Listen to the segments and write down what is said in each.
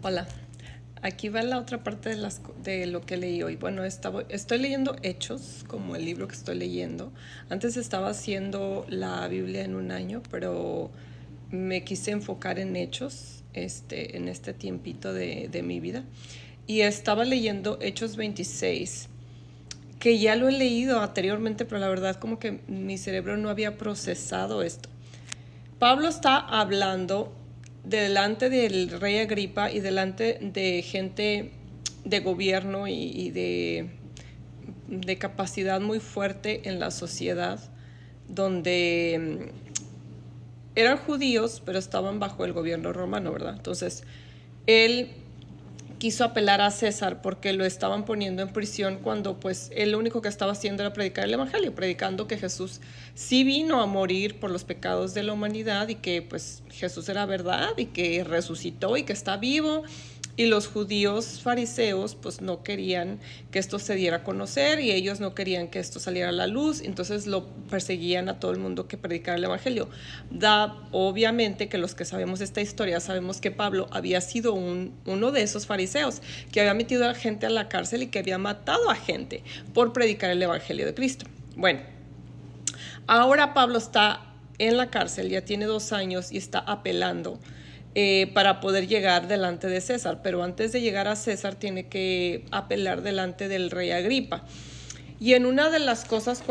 Hola, aquí va la otra parte de lo que leí hoy. Bueno, estoy leyendo Hechos, como el libro que estoy leyendo. Antes estaba haciendo la Biblia en un año, pero me quise enfocar en Hechos en este tiempito de mi vida. Y estaba leyendo Hechos 26, que ya lo he leído anteriormente, pero la verdad como que mi cerebro no había procesado esto. Pablo está hablando delante del rey Agripa y delante de gente de gobierno y de capacidad muy fuerte en la sociedad, donde eran judíos, pero estaban bajo el gobierno romano, ¿verdad? Entonces, él quiso apelar a César porque lo estaban poniendo en prisión cuando pues él lo único que estaba haciendo era predicar el evangelio, predicando que Jesús sí vino a morir por los pecados de la humanidad y que pues Jesús era verdad y que resucitó y que está vivo. Y los judíos fariseos pues no querían que esto se diera a conocer y ellos no querían que esto saliera a la luz, entonces lo perseguían a todo el mundo que predicara el evangelio. Obviamente que los que sabemos esta historia sabemos que Pablo había sido uno de esos fariseos que había metido a gente a la cárcel y que había matado a gente por predicar el evangelio de Cristo. Bueno, ahora Pablo está en la cárcel, ya tiene 2 años y está apelando para poder llegar delante de César, pero antes de llegar a César tiene que apelar delante del rey Agripa. Y en una de las cosas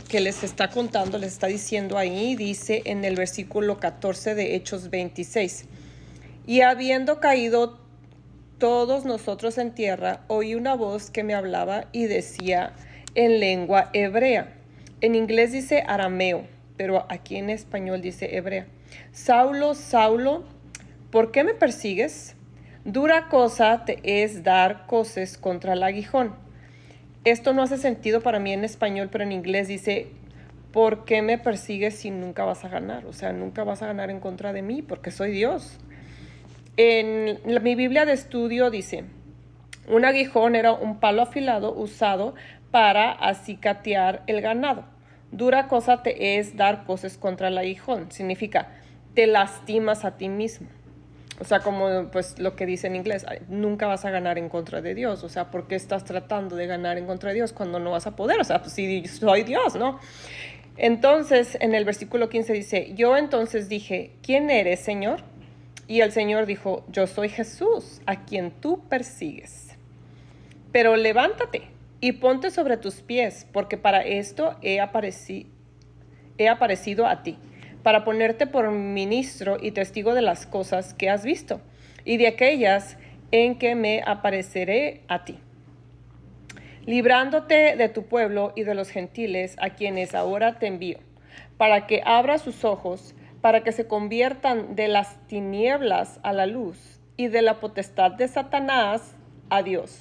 que les está contando, les está diciendo ahí, dice en el versículo 14 de Hechos 26, y habiendo caído todos nosotros en tierra, oí una voz que me hablaba y decía en lengua hebrea. En inglés dice arameo, pero aquí en español dice hebrea. Saulo, Saulo, ¿por qué me persigues? Dura cosa te es dar coces contra el aguijón. Esto no hace sentido para mí en español, pero en inglés dice, ¿por qué me persigues si nunca vas a ganar? O sea, nunca vas a ganar en contra de mí porque soy Dios. En mi Biblia de estudio dice, un aguijón era un palo afilado usado para acicatear el ganado. Dura cosa te es dar coces contra el aguijón. Significa, te lastimas a ti mismo. O sea, como pues lo que dice en inglés, nunca vas a ganar en contra de Dios. O sea, ¿por qué estás tratando de ganar en contra de Dios cuando no vas a poder? O sea, pues si soy Dios, ¿no? Entonces, en el versículo 15 dice, yo entonces dije, ¿quién eres, Señor? Y el Señor dijo, yo soy Jesús, a quien tú persigues. Pero levántate y ponte sobre tus pies, porque para esto he aparecido a ti, para ponerte por ministro y testigo de las cosas que has visto, y de aquellas en que me apareceré a ti, librándote de tu pueblo y de los gentiles a quienes ahora te envío, para que abra sus ojos, para que se conviertan de las tinieblas a la luz y de la potestad de Satanás a Dios,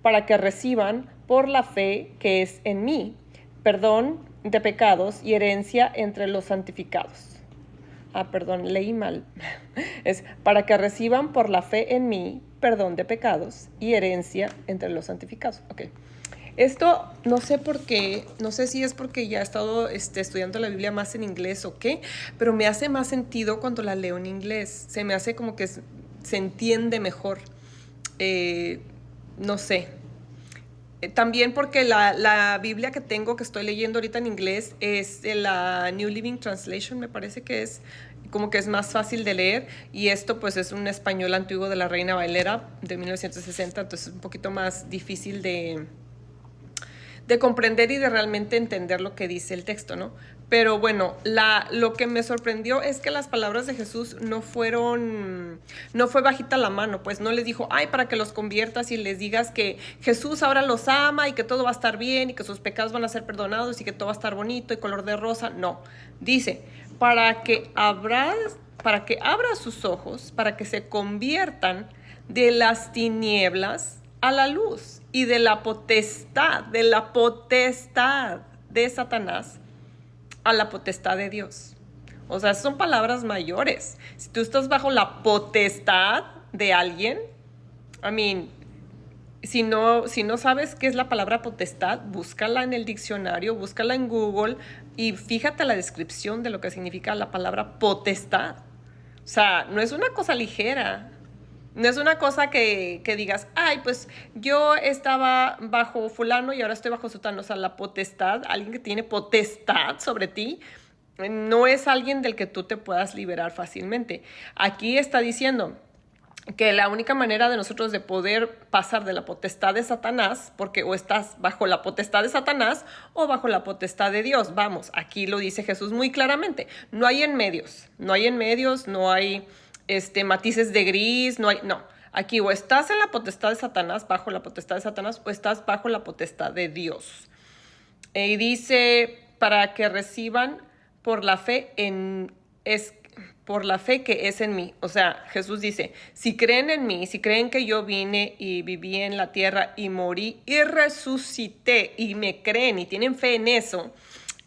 para que reciban por la fe que es en mí perdón de pecados y herencia entre los santificados. Perdón, leí mal. Es para que reciban por la fe en mí perdón de pecados y herencia entre los santificados. Ok. Esto no sé por qué, no sé si es porque ya he estado estudiando la Biblia más en inglés o qué, pero me hace más sentido cuando la leo en inglés. Se me hace como que se entiende mejor. No sé. También porque la Biblia que tengo, que estoy leyendo ahorita en inglés, es de la New Living Translation, me parece que es como que es más fácil de leer, y esto pues es un español antiguo de la Reina Valera de 1960, entonces es un poquito más difícil de comprender y de realmente entender lo que dice el texto, ¿no? Pero bueno, lo que me sorprendió es que las palabras de Jesús no fue bajita la mano, pues no les dijo, ay, para que los conviertas y les digas que Jesús ahora los ama y que todo va a estar bien y que sus pecados van a ser perdonados y que todo va a estar bonito y color de rosa. No, dice, para que abra sus ojos, para que se conviertan de las tinieblas a la luz y de la potestad de Satanás a la potestad de Dios. O sea, son palabras mayores. Si tú estás bajo la potestad de alguien, I mean, si no sabes qué es la palabra potestad, búscala en el diccionario, búscala en Google y fíjate la descripción de lo que significa la palabra potestad. O sea, no es una cosa ligera. No es una cosa que digas, ay, pues yo estaba bajo fulano y ahora estoy bajo sutano. O sea, la potestad, alguien que tiene potestad sobre ti, no es alguien del que tú te puedas liberar fácilmente. Aquí está diciendo que la única manera de nosotros de poder pasar de la potestad de Satanás, porque o estás bajo la potestad de Satanás o bajo la potestad de Dios. Vamos, aquí lo dice Jesús muy claramente. No hay en medios, no hay matices de gris, no. Aquí o estás en la potestad de Satanás, bajo la potestad de Satanás, o estás bajo la potestad de Dios. Y dice, para que reciban por la fe por la fe que es en mí. O sea, Jesús dice, si creen en mí, si creen que yo vine y viví en la tierra y morí y resucité y me creen y tienen fe en eso,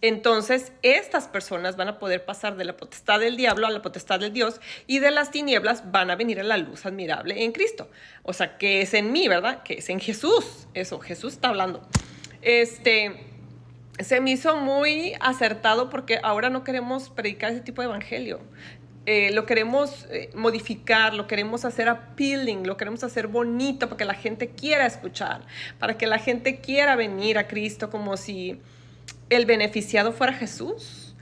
entonces estas personas van a poder pasar de la potestad del diablo a la potestad del Dios, y de las tinieblas van a venir a la luz admirable en Cristo. O sea, que es en mí, ¿verdad? Que es en Jesús. Eso, Jesús está hablando. Se me hizo muy acertado porque ahora no queremos predicar ese tipo de evangelio. Lo queremos modificar, lo queremos hacer appealing, lo queremos hacer bonito para que la gente quiera escuchar, para que la gente quiera venir a Cristo, como si el beneficiado fuera Jesús.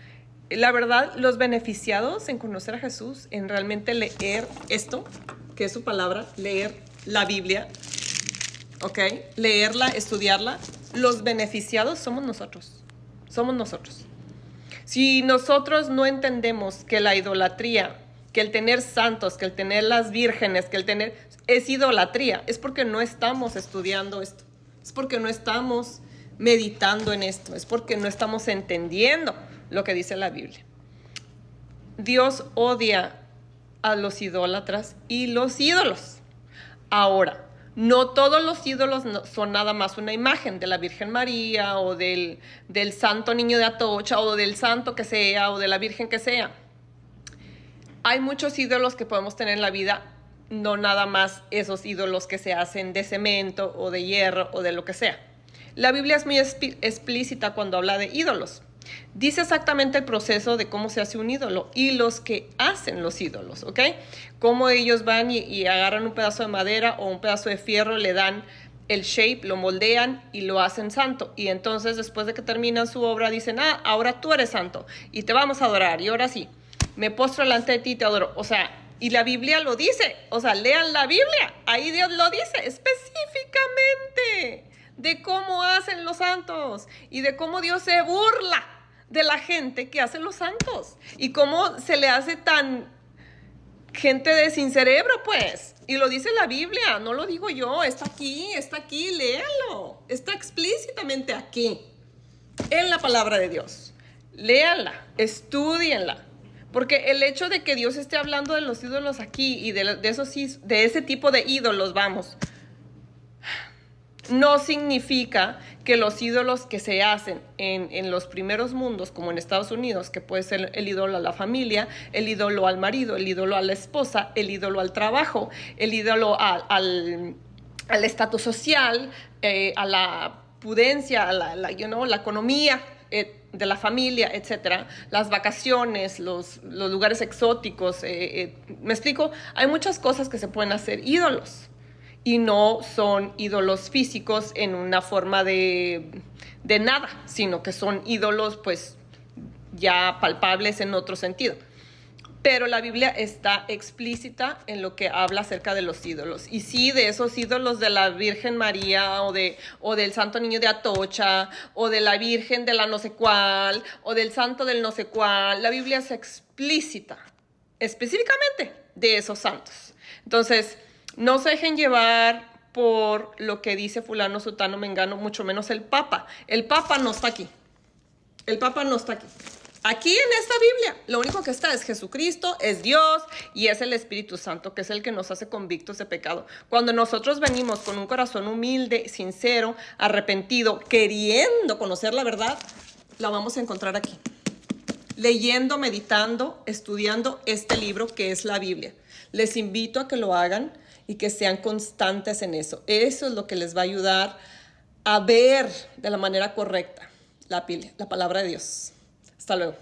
La verdad, los beneficiados en conocer a Jesús, en realmente leer esto, que es su palabra, leer la Biblia, ¿ok? Leerla, estudiarla, los beneficiados somos nosotros. Somos nosotros. Si nosotros no entendemos que la idolatría, que el tener santos, que el tener las vírgenes, que el tener es idolatría, es porque no estamos estudiando esto, es porque no estamos meditando en esto, es porque no estamos entendiendo lo que dice la Biblia. Dios odia a los idólatras y los ídolos. Ahora, no todos los ídolos son nada más una imagen de la Virgen María o del santo niño de Atocha o del santo que sea o de la Virgen que sea. Hay muchos ídolos que podemos tener en la vida, no nada más esos ídolos que se hacen de cemento o de hierro o de lo que sea. La Biblia es muy explícita cuando habla de ídolos. Dice exactamente el proceso de cómo se hace un ídolo y los que hacen los ídolos, ¿ok? Cómo ellos van y agarran un pedazo de madera o un pedazo de fierro, le dan el shape, lo moldean y lo hacen santo. Y entonces después de que terminan su obra dicen, ahora tú eres santo y te vamos a adorar. Y ahora sí, me postro delante de ti y te adoro. O sea, y la Biblia lo dice. O sea, lean la Biblia. Ahí Dios lo dice específicamente de cómo hacen los santos y de cómo Dios se burla de la gente que hace los santos y cómo se le hace tan gente de sin cerebro, pues. Y lo dice la Biblia, no lo digo yo, está aquí, léanlo. Está explícitamente aquí, en la palabra de Dios. Léanla, estúdienla. Porque el hecho de que Dios esté hablando de los ídolos aquí y de ese tipo de ídolos, vamos, no significa que los ídolos que se hacen en los primeros mundos, como en Estados Unidos, que puede ser el ídolo a la familia, el ídolo al marido, el ídolo a la esposa, el ídolo al trabajo, el ídolo al estatus social, a la pudencia, a la economía de la familia, etcétera, las vacaciones, los lugares exóticos, ¿me explico? Hay muchas cosas que se pueden hacer ídolos. Y no son ídolos físicos en una forma de nada, sino que son ídolos pues ya palpables en otro sentido. Pero la Biblia está explícita en lo que habla acerca de los ídolos. Y sí, de esos ídolos de la Virgen María o del Santo Niño de Atocha o de la Virgen de la no sé cuál o del Santo del no sé cuál, la Biblia es explícita específicamente de esos santos. Entonces, no se dejen llevar por lo que dice fulano, sutano, mengano, mucho menos el Papa. El Papa no está aquí. El Papa no está aquí. Aquí en esta Biblia, lo único que está es Jesucristo, es Dios y es el Espíritu Santo, que es el que nos hace convictos de pecado. Cuando nosotros venimos con un corazón humilde, sincero, arrepentido, queriendo conocer la verdad, la vamos a encontrar aquí. Leyendo, meditando, estudiando este libro que es la Biblia. Les invito a que lo hagan y que sean constantes en eso. Eso es lo que les va a ayudar a ver de la manera correcta la palabra de Dios. Hasta luego.